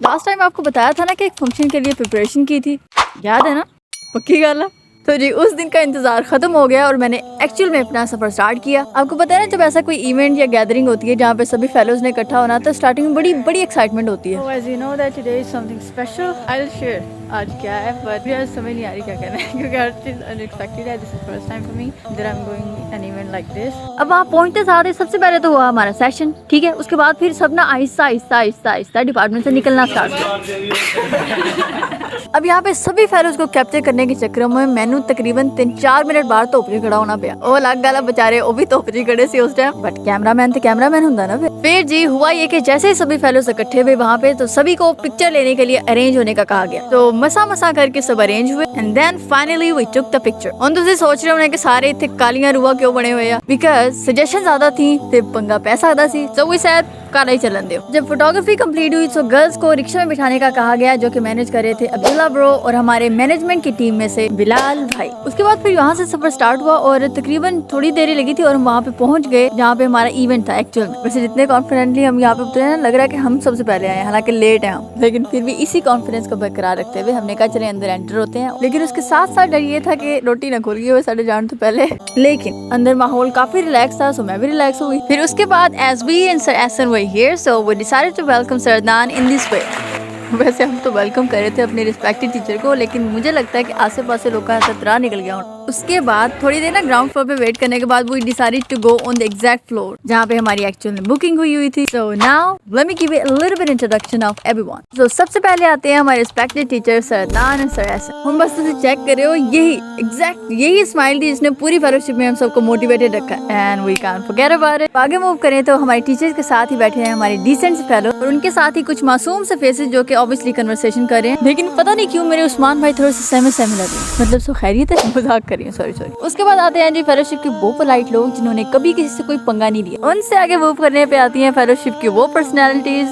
Last time आपको बताया था ना कि एक फंक्शन के लिए प्रिपरेशन की थी, याद है ना? पक्की गल है। तो जी उस दिन का इंतजार खत्म हो गया और मैंने एक्चुअल में अपना सफर स्टार्ट किया। आपको पता है ना, जब ऐसा कोई इवेंट या गैदरिंग होती है जहाँ पे सभी फेलोज ने इकट्ठा होना, तो स्टार्टिंग में बड़ी बड़ी एक्साइटमेंट होती है। as you know that today is something special, I'll share आज क्या है, but यार समझ नहीं आ रही क्या कहना है क्योंकि हर चीज अनएक्सपेक्टेड है। This is first time for me that I am going an event like this. अब वहाँ पहुँचते साथ ही सबसे पहले तो हुआ हमारा सेशन, ठीक है। उसके बाद फिर सब ना आहिस्ता आहिस्ता आहिस्ता आहिस्ता डिपार्टमेंट से निकलना स्टार्ट किया। अब यहाँ पे सभी फेलोज को कैप्चर करने के चक्कर में मैंने तकरीबन 3-4 मिनट बाहर धोपरी खड़ा होना पाया। वो अलग गल बेचारे, वो भी धोपरी खड़े सी उस टाइम, बट कैमरामैन तो कैमरामैन होता ना। फिर जी हुआ ये कि जैसे ही सभी फेलोज इकट्ठे हुए वहाँ पे, तो सभी को पिक्चर लेने के लिए अरेंज होने का कहा गया। तो मसा करके सब अरेंज हुए and then finally we took the picture. और तुझे सोच रहे होने के सारे इतने कालियां रुआ क्यों बने हुए हैं, बिकॉज सजेशन ज्यादा थी ते पंगा पैसा ज्यादा सी, सो वी सेड काला ही चलन दो। जब फोटोग्राफी कंप्लीट हुई तो गर्ल्स को रिक्शा में बिठाने का कहा गया, जो कि मैनेज कर रहे थे अब्दुल्ला ब्रो और हमारे मैनेजमेंट की टीम में से बिलाल भाई। उसके बाद फिर यहाँ से सफर स्टार्ट हुआ और तकरीबन थोड़ी देरी लगी थी और हम वहाँ पे पहुँच गए जहाँ पे हमारा इवेंट था एक्चुअल में। वैसे जितने कॉन्फिडेंटली हम यहाँ पे उतरे हैं, लग रहा है कि हम सबसे पहले आए, हालांकि लेट है हम, लेकिन फिर भी इसी कॉन्फिडेंस को बरकरार रखते हुए हमने कहा चले अंदर एंटर होते हैं। लेकिन उसके साथ साथ डर ये था कि रोटी न खुल गई हो साढ़े जाने तो पहले, लेकिन अंदर माहौल काफी रिलैक्स था, सो मैं भी रिलैक्स हुई। फिर उसके बाद as we and sir Ehsan were here, so we decided to welcome sir Adnan in this way. वैसे हम तो वेलकम कर रहे थे अपने रिस्पेक्टेड टीचर को, लेकिन मुझे लगता है कि आसे पासे लोगों का खतरा निकल गया। उसके बाद थोड़ी देर ना ग्राउंड फ्लोर पे वेट करने के बाद we decided to go on the exact floor जहाँ पे हमारी एक्चुअल में बुकिंग हुई थी। So now let me give you a little bit introduction of everyone. सो सबसे पहले आते हैं हमारे respected teacher sir Adnan and sir Ahsan. हम बस तुझे चेक कर रहे हो, यही स्माइल थी जिसने पूरी फेलोशिप में हम सबको मोटिवेटेड रखा and we can't forget about it. आगे मूव करें तो हमारे टीचर्स के साथ ही बैठे हैं हमारे डिसेंट फेलो और उनके साथ ही कुछ मासूम से फेसेस जो कि ऑब्वियसली कन्वर्सेशन कर रहे हैं, लेकिन पता नहीं क्यों मेरे उस्मान भाई थोड़े से सहमे लग रहे हैं। मतलब सो खैरियत है, मजाक कर रही हूँ, सॉरी। उसके बाद आते हैं जी फेलोशिप के वो पोलाइट लोग जिन्होंने कभी किसी से कोई पंगा नहीं लिया। उनसे आगे मूव करने पे आती हैं फेलोशिप की वो पर्सनैलिटीज।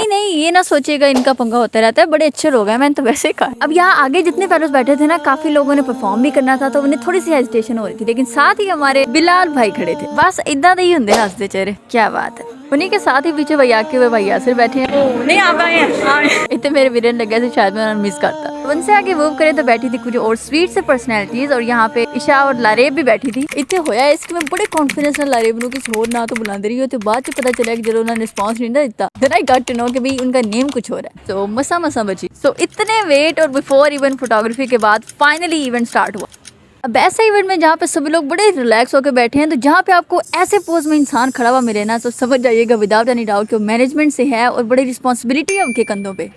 नहीं ये ना सोचेगा इनका पंगा होता रहता है, बड़े अच्छे लोग हैं, मैंने तो वैसे कहा। अब यहाँ आगे जितने फेलोज बैठे थे ना, काफी लोगों ने परफॉर्म भी करना था, तो उन्हें थोड़ी सी हेजिटेशन हो रही थी, लेकिन साथ ही हमारे बिलाल भाई खड़े थे। बस इदा ही होंगे हंसते चेहरे, क्या बात है। उन्हीं के साथ ही पीछे भैया के हुए भैया सिर बैठे हैं, नहीं आ पाए इतने मेरे वीरन लगे थे, शायद मैं मिस करता। उनसे आगे मूव करे तो बैठी थी कुछ और स्वीट से पर्सनैलिटीज, और यहाँ पे ईशा और लारेब भी बैठी थी। इतने होया इसके में बड़े कॉन्फिडेंस ਨਾਲ लारेब ਨੂੰ कुछ और ना तो बुलाते रही हो, तो बाद में पता चला कि जब उन्होंने रिस्पांस नहीं दिया, then I got to know कि भाई उनका नेम कुछ और है। तो मसा बची। सो इतने वेट और बिफोर इवेंट फोटोग्राफी के बाद फाइनली इवेंट स्टार्ट हुआ। अब ऐसा इवेंट में जहाँ पे सभी लोग बड़े रिलैक्स होकर बैठे हैं, तो जहाँ पे आपको ऐसे पोज में इंसान खड़ा हुआ मिले ना, तो समझ जाइएगा विदाउट एनी डाउट कि मैनेजमेंट से है और बड़ी रिस्पॉन्सिबिलिटी है उनके कंधों पे।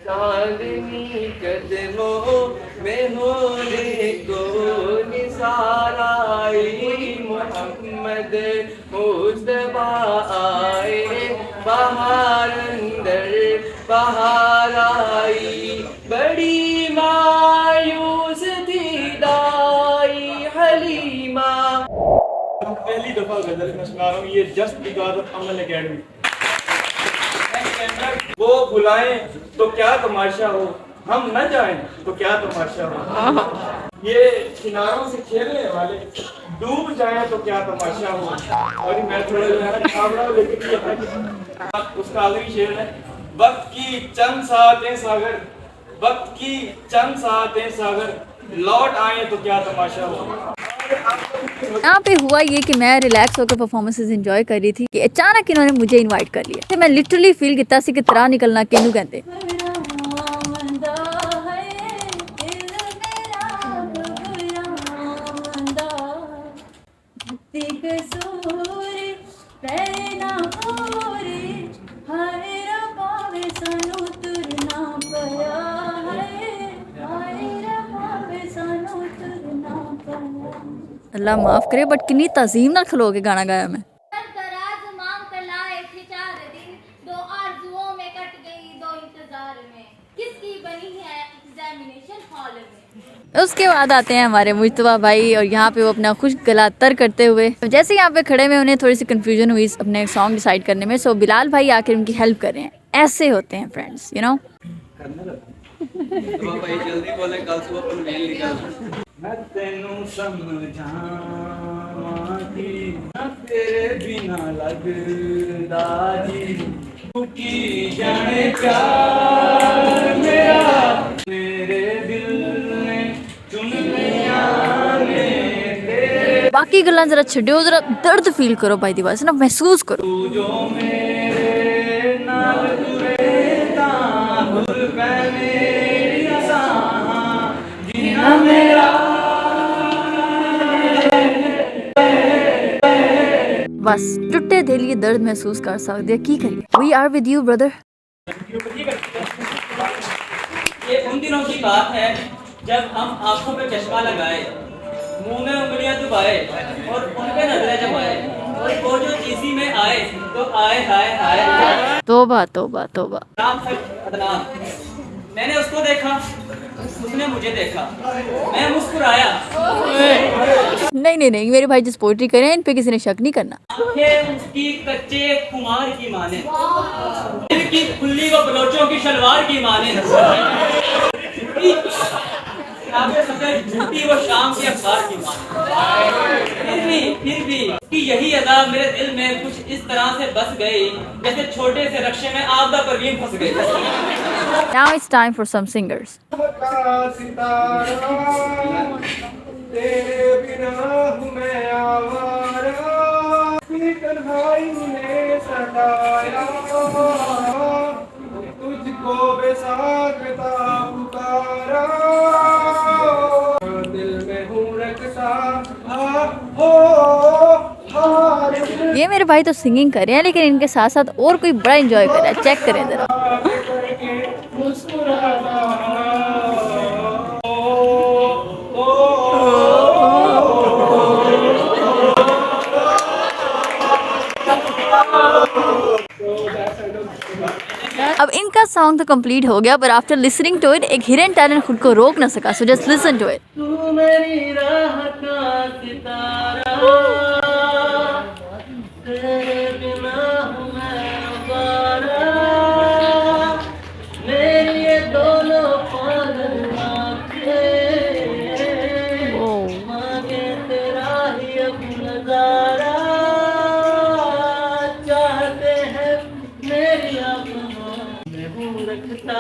बड़ी मायूस थी दाई हलीमा। पहली दफा गजल में सुना रहा हूँ, ये just because of Aman academy. वो बुलाएं तो क्या तमाशा हो, हम न जाएं तो क्या तमाशा हो। ये किनारों से खेलने वाले डूब जाएं तो क्या तमाशा हो। और मैं थोड़ा लेकिन उसका आखिरी शेर है, वक्त की चंद सातें सागर, वक्त की चंद सातें सागर, लौट आए तो क्या तमाशा हो। यहाँ पे हुआ ये कि मैं रिलैक्स होकर परफॉर्मेंसेस एंजॉय कर रही थी कि अचानक इन्होंने मुझे इनवाइट कर लिया। मैं लिटरली फील किया सी कि तरह निकलना किनू कहते। अल्लाह माफ करे, बट कितनी तज़ीम नाल खलो के गाना गाया मैं। उसके बाद आते हैं हमारे मुस्तफा भाई, और यहाँ पे वो अपना खुश गला तर करते हुए, जैसे यहाँ पे खड़े में उन्हें थोड़ी सी कंफ्यूजन हुई अपने सॉन्ग डिसाइड करने में, सो बिलाल भाई आकर उनकी हेल्प कर रहे हैं। ऐसे होते हैं फ्रेंड्स, यू नो। जल्दी बोले, कल सुबह अपन मेल निकाल। मैं तेनू समझावांगी ना तेरे बिना लगदा जी, की जाने प्यार बाकी गल्लां जरा छड्डियो, जरा दर्द फील करो भाई दी आवाज़ ना, महसूस करो। तू जो मेरे नाल तुरे तां भुल पै मेरी साहां जीना मेरा। बस टुटे दिल ये दर्द महसूस कर सकते हैं, की करिए। We are with you brother. ये उन दिनों की बात है जब हम आंखों पे चश्मा लगाए, मुंह में उंगलियां दबाए और उन पे नजरें जमाए, और वो जो इसी में आए तो आए हाय हाय। तौबा तौबा तौबा। नाम था अदनान। मैंने उसको देखा, उसने मुझे देखा, मैं मुस्कुराया। नहीं नहीं नहीं, मेरे भाई जिस पोइट्री करें इन पे किसी ने शक नहीं करना। आंखें उसकी कच्चे कुमार की माने, दिल की खुली व बलोचों की शलवार की माने, झूठी वो शाम के अखबार की माने। फिर भी कि यही अदा मेरे दिल में कुछ इस तरह से बस गई जैसे छोटे से रक्शे में आपदा परवीन फंस गई। Now it's time for some singers. तेरे बिना हूँ मैं आवारा, तन्हाई ने सताया, तुझको बेसाख्ता पुकारा, दिल में हूँ रखता हो हार। ये मेरे भाई तो सिंगिंग कर रहे हैं, लेकिन इनके साथ साथ और कोई बड़ा एंजॉय कर रहा है, चेक करें जरा। अब इनका सॉन्ग तो कंप्लीट हो गया, पर आफ्टर लिसनिंग टू इट एक हिडन टैलेंट खुद को रोक ना सका, so just listen to it. तू मेरी राह का सितारा, तेरे बिना हूँ मैं आवारा, मेरी ये दोनों पागल आँखें मांगे तेरा ही अब नजारा, चाहते हैं मेरी आँखों में हूँ रखता।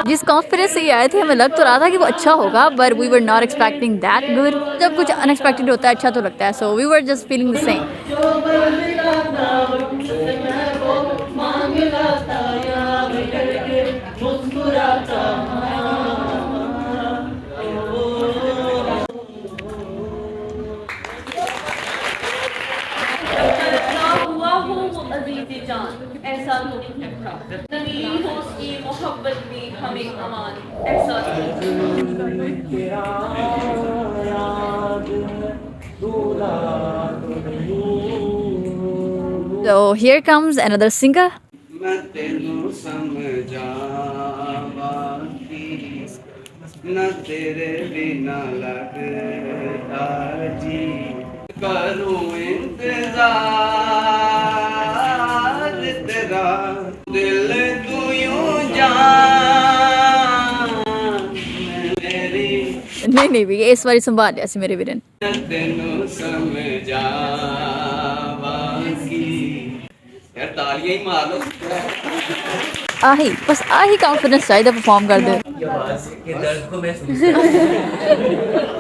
जिस कॉन्फिडेंस से ये आए थे हमें लग तो रहा था कि वो अच्छा होगा, but we were not expecting that good. जब कुछ अनएक्सपेक्टेड होता है अच्छा तो लगता है, so we were just feeling the same. हुआ हो वो अजीज़े जान, ऐसा तो नहीं था। नगी हो उसकी मोहब्बत में हमें अमान, ऐसा तो So here comes another singer. मैं तेनू समझावा न तेरे बिना लगता जी, करूं इंतजार तेरा, दिल तू यूं जान मेरी, नहीं नहीं भी इस बारी संभाल लिया सी मेरे वीरन। तेनू समझावांगी। यार तालियां ही मार लो। आही बस आही कॉन्फिडेंस चाहिए परफॉर्म कर दे। आवाज के दर्द को महसूस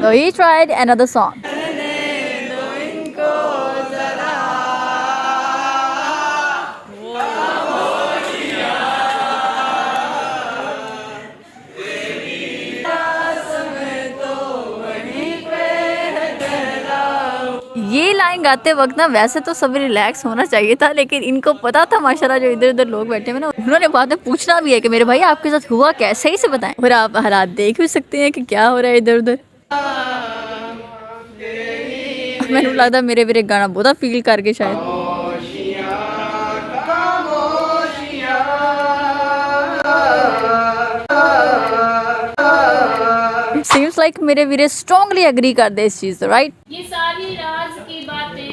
So he tried another song. ये लाइन गाते वक्त ना वैसे तो सभी रिलैक्स होना चाहिए था, लेकिन इनको पता था माशाल्लाह जो इधर उधर लोग बैठे हुए ना, उन्होंने बाद में पूछना भी है कि मेरे भाई आपके साथ हुआ क्या, सही से बताएं। और आप हालात देख भी सकते हैं कि क्या हो रहा है इधर उधर। मैंने लगता मेरे वीरे गाना बहुत फील करके शायद। It seems like मेरे वीरे strongly agree कर दे इस चीज से, right? ये सारी राज की बातें,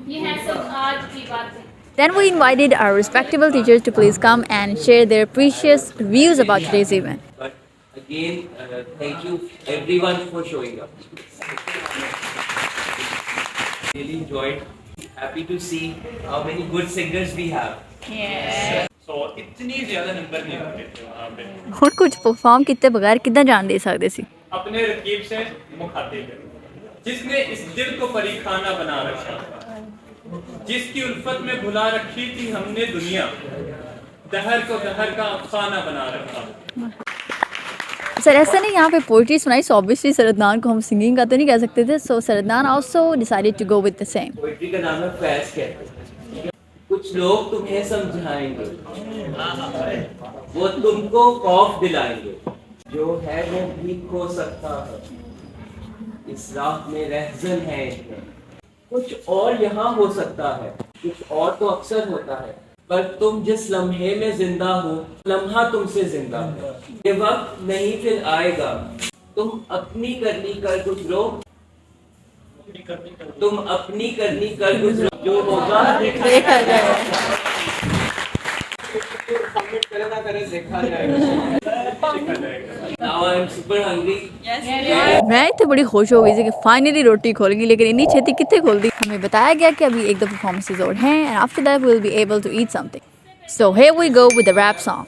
ये है सब आज की बातें। Then we invited our respectable teachers to please come and share their precious views about today's event. But again, thank you everyone for showing up. Really enjoyed. Happy to see how many good singers we have. So इतनी ज्यादा number नहीं होते थे वहाँ पे, ਹੁਣ ਕੁਝ perform ਕੀਤੇ ਬਗੈਰ ਕਿੱਦਾਂ ਜਾਣ ਦੇ ਸਕਦੇ ਸੀ। अपने रकीब से मुखातिब है। जिसने इस दिल को परीखाना बना रखा, जिसकी उल्फत में भुला रखी थी हमने दुनिया, दहर को दहर का अफसाना बना रखा। सर ऐसा नहीं, यहाँ पे पोइट्री सुनाई, सो ऑब्वियसली सरदनान को हम सिंगिंग का तो नहीं कह सकते थे, सो सरदनान also decided to go with the same. Poetry का नाम है फैज कहते हैं। कुछ लोग तुम्हें समझाएंगे, वो तुमको खौफ दिलाएंगे, जो है वो भी खो सकता है, इस राह में रहजन है इतने। कुछ और यहाँ हो सकता है, कुछ और तो अक्सर होता है, पर तुम जिस लम्हे में जिंदा हो, लम्हा तुमसे जिंदा है। ये वक्त नहीं फिर आएगा, तुम अपनी करनी कर गुजरो, तुम अपनी करनी कर गुजरो, जो होगा देखा जाएगा। करे ना करे देखा जाएगा। Now I am super hungry. मैं इतने बड़ी खुश हो गई थी कि फाइनली रोटी खोल गई, लेकिन इतनी छेती कितने खोल दी। हमें बताया गया कि अभी एक दो परफॉर्मेंसेस और हैं and after that we will be able to eat something. So here we go with the rap song.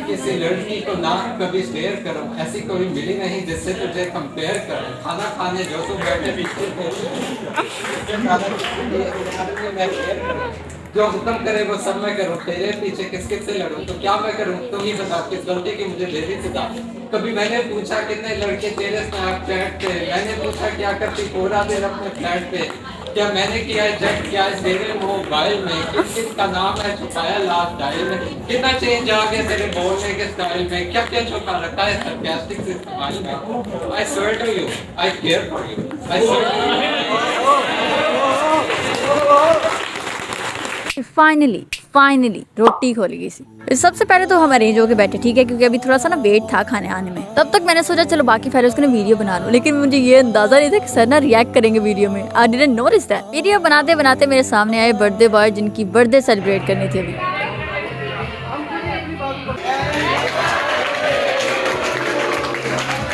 किसी लड़की को ना कभी शेयर करो, ऐसी कोई मिली नहीं जिससे तुझे कंपेयर करो। खाना खाने जो तू बैठे पीछे जो हुक्म करे वो सब मैं करूँ, तेरे पीछे किस किस से लड़ूं, तो क्या मैं करूँ तुम ही बता, किस गलती की मुझे दे दी सजा। कभी मैंने पूछा कितने लड़के तेरे स्नैपचैट पे, मैंने पूछा क्या करती पूरा देर अपने फ्लैट पे, क्या मैंने किया है जब क्या है तेरे मोबाइल में, किस किस का नाम है छुपाया लास्ट डायल में, कितना चेंज आ गया तेरे बोलने के स्टाइल में, क्या क्या छुपा रखा है सरकास्टिक से इस्तेमाल में। I swear to you I care for you, I finally रोटी खोल गई थी। सबसे पहले तो हम अरेंज होके बैठे, ठीक है, क्योंकि अभी थोड़ा सा ना वेट था खाने आने में। तब तक मैंने सोचा चलो बाकी फिर उसको ना वीडियो बना लो, लेकिन मुझे ये अंदाजा नहीं था कि सर ना रिएक्ट करेंगे वीडियो में। I didn't notice that. Video बनाते बनाते मेरे सामने आए बर्थडे बॉय, जिनकी बर्थडे सेलिब्रेट करनी थी अभी।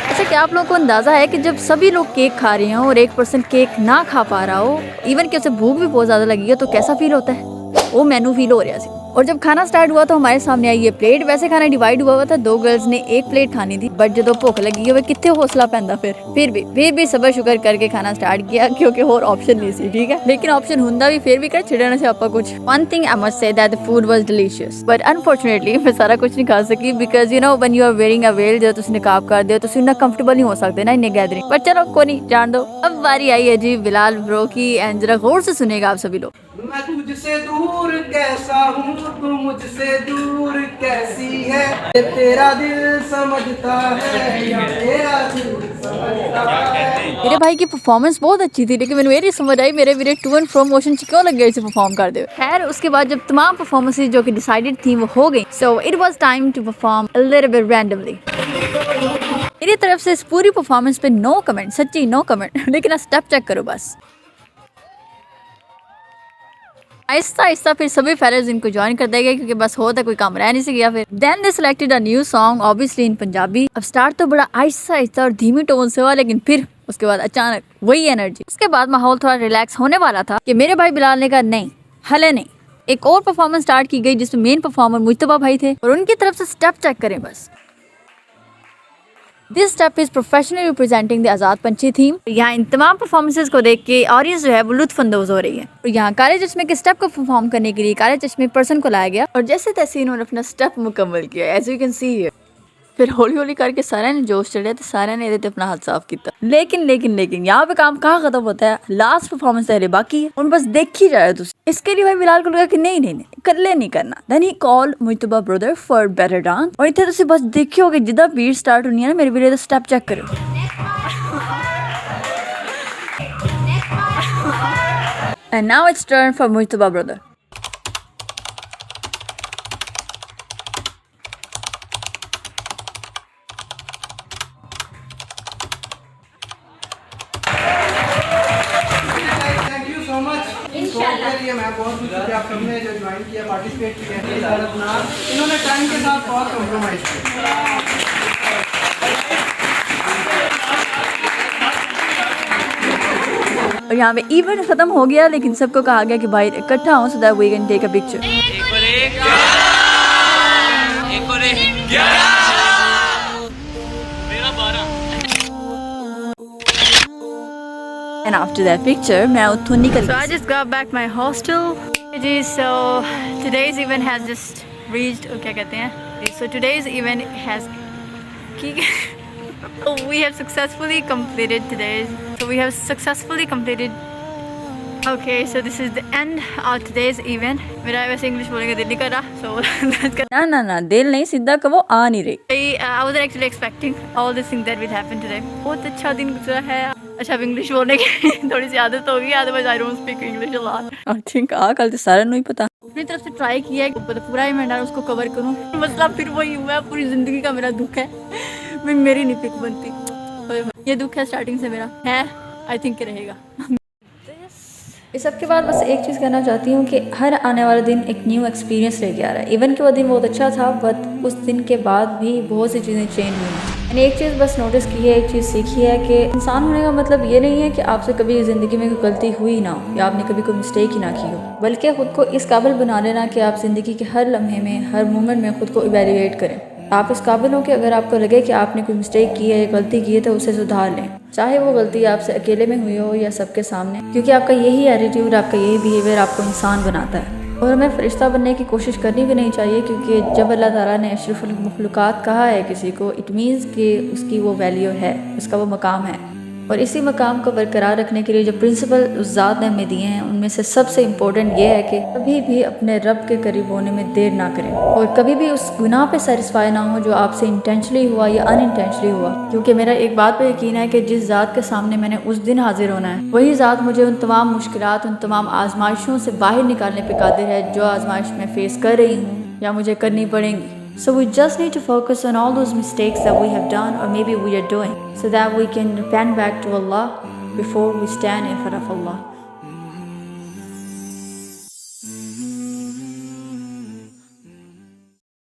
अच्छा, क्या आप लोगों को अंदाजा है कि जब सभी लोग केक खा रहे हो और एक पर्सन केक ना खा पा रहा हो, इवन कि उसे भूख भी बहुत ज्यादा लगी है, तो कैसा फील होता है? वो मेनू फील हो रहा है। और जब खाना स्टार्ट हुआ तो हमारे सामने आई ये प्लेट। वैसे खाना डिवाइड हुआ था, दो गर्ल्स ने एक प्लेट खानी थी, बट जो भूख लगी है वो कितने हौसला पैदा फिर भी सबर शुक्र करके खाना स्टार्ट किया, क्योंकि और ऑप्शन नहीं सी, ठीक है। लेकिन ऑप्शन हुंदा भी फिर भी कर छिड़ना से आपा कुछ। One thing I must say that the food was delicious, but unfortunately मैं सारा कुछ नहीं खा सकी, because you know when you are wearing a veil, जब तुम निकाब कर दो तो ना कंफर्टेबल नहीं हो सकते ना इन गैदरिंग। पर चलो कोई नहीं, जान दो। अब बारी आई है जी बिलाल ब्रो की, एंड जरा गौर से सुनेगा आप सभी लोग। मैं तुझसे दूर कैसा हूँ, तू मुझसे दूर कैसी है, ये तेरा दिल समझता है या तेरा दिल समझता है। मेरे भाई की परफॉर्मेंस बहुत अच्छी थी, लेकिन मैंने ये समझ आई मेरे वीरे टू एंड फ्रो मोशन क्यों लग गए इसे परफॉर्म कर दे। खैर उसके बाद जब तमाम परफॉर्मेंसेस जो कि डिसाइडेड थी वो हो गई, so it was time to perform a little bit randomly. मेरी तरफ से इस पूरी परफॉर्मेंस पे नो कमेंट, सच्ची नो कमेंट। लेकिन स्टेप चेक करो बस। आहिस्ता आहिस्ता फिर सभी फेलोज इनको ज्वाइन कर देंगे, क्योंकि बस होता कोई काम रह नहीं से गया। फिर then they selected a new song, obviously in Punjabi. अब स्टार्ट तो बड़ा आहिस्ता आहिस्ता और धीमी टोन से हुआ, लेकिन फिर उसके बाद अचानक वही एनर्जी। उसके बाद माहौल थोड़ा रिलैक्स होने वाला था कि मेरे भाई बिलाल ने कहा नहीं, हले नहीं। एक और परफॉर्मेंस स्टार्ट की गई जिसमें मेन परफॉर्मर मुज्तबा भाई थे, और उनकी तरफ से स्टेप चेक करें बस। This step is professionally representing the Azad Panchhi theme. यहाँ इन तमाम परफॉर्मेंसेस को देख के ऑडियंस जो है वो लुत्फअंदोज हो रही है। और यहाँ काले चश्मे के स्टेप को परफॉर्म करने के लिए काले चश्मे पर्सन को लाया गया, और जैसे तैसे इन्होंने अपना स्टेप मुकम्मल किया, as you can see here. फिर हौली हौली करके सारे ने जोश चढ़े, तो सारे ने अपना हाथ साफ किया। लेकिन यहाँ पे काम कहाँ खत्म होता है, लास्ट परफॉर्मेंस पहले बाकी है, उन बस देख ही जाए। इसके लिए भाई बिलाल को लगा कि नहीं कल्ले नहीं करना। Then he call Mujtaba brother for better dance, और इतने तुसी बस देखियो कि जिदा बीट स्टार्ट होनी है ना, मेरे वीरे दा स्टेप चेक करो। And now it's turn for Mujtaba brother. मैं बहुत खुश हूँ कि आप सबने जो ज्वाइन किया, पार्टिसिपेट किया, इन्होंने टाइम के साथ बहुत कॉम्प्रोमाइज किया। और यहाँ पे इवेंट खत्म हो गया, लेकिन सबको कहा गया कि भाई इकट्ठा हो, so that we can take a picture. and after that picture मैं उत्थों निकल So I just got back my hostel ji so today's event has just reached क्या कहते हैं so today's event has we have successfully completed today's so we have successfully completed Okay, so this is the end of today's event. मेरा वैसे English बोलने का दिल नहीं कर रहा, so ना दिल नहीं सीधा कहो आ नहीं रही. I wasn't actually expecting all the things that will happen today. बहुत अच्छा दिन गुजरा है. अच्छा अब इंग्लिश बोलने की थोड़ी सी आदत हो गई, otherwise I don't speak English a lot. I think कल तो सारा नहीं पता. अपनी तरफ से ट्राई किया है पूरा ही मैंने उसको कवर करूँ. मसला फिर वही हुआ, पूरी जिंदगी का मेरा दुख है. मेरी नहीं पिक बनती. ये दुख है स्टार्टिंग से मेरा है. I think रहेगा. इस सब के बाद बस एक चीज़ कहना चाहती हूँ कि हर आने वाला दिन एक न्यू एक्सपीरियंस लेके आ रहा है. इवन कि वो दिन बहुत अच्छा था बट उस दिन के बाद भी बहुत सी चीज़ें चेंज हुई हैं. मैंने एक चीज़ बस नोटिस की है, एक चीज़ सीखी है कि इंसान होने का मतलब ये नहीं है कि आपसे कभी ज़िंदगी में कोई गलती हुई ना हो या आपने कभी कोई मिस्टेक ही ना की हो, बल्कि ख़ुद को इस काबिल बना लेना कि आप ज़िंदगी के हर लम्हे में हर मोमेंट में ख़ुद को इवेल्युएट करें. आप इस काबिल हो कि अगर आपको लगे कि आपने कोई मिस्टेक की है या गलती की है तो उसे सुधार लें, चाहे वो गलती आपसे अकेले में हुई हो या सबके सामने, क्योंकि आपका यही एटीट्यूड, आपका यही बिहेवियर आपको इंसान बनाता है. और हमें फरिश्ता बनने की कोशिश करनी भी नहीं चाहिए, क्योंकि जब अल्लाह ताला ने अशरफुल मखलूक़ात कहा है किसी को, इट मीन्स कि उसकी वो वैल्यू है, उसका वो मकाम है. और इसी मकाम को बरकरार रखने के लिए जो प्रिंसिपल उस ज़ात ने हमें दिए हैं उनमें से सबसे इम्पोर्टेंट ये है कि कभी भी अपने रब के करीब होने में देर ना करें और कभी भी उस गुनाह पे सेटिस्फाई ना हो जो आपसे इंटेंशनली हुआ या अनइंटेंशनली हुआ. क्योंकि मेरा एक बात पे यकीन है कि जिस ज़ात के सामने मैंने उस दिन हाजिर होना है वही ज़ात मुझे उन तमाम मुश्किलात, उन तमाम आजमाइशों से बाहर निकालने पर कादिर है जो आजमाइश मैं फ़ेस कर रही हूँ या मुझे करनी पड़ेंगी. So we just need to focus on all those mistakes that we have done or maybe we are doing so that we can repent back to Allah before we stand in front of Allah.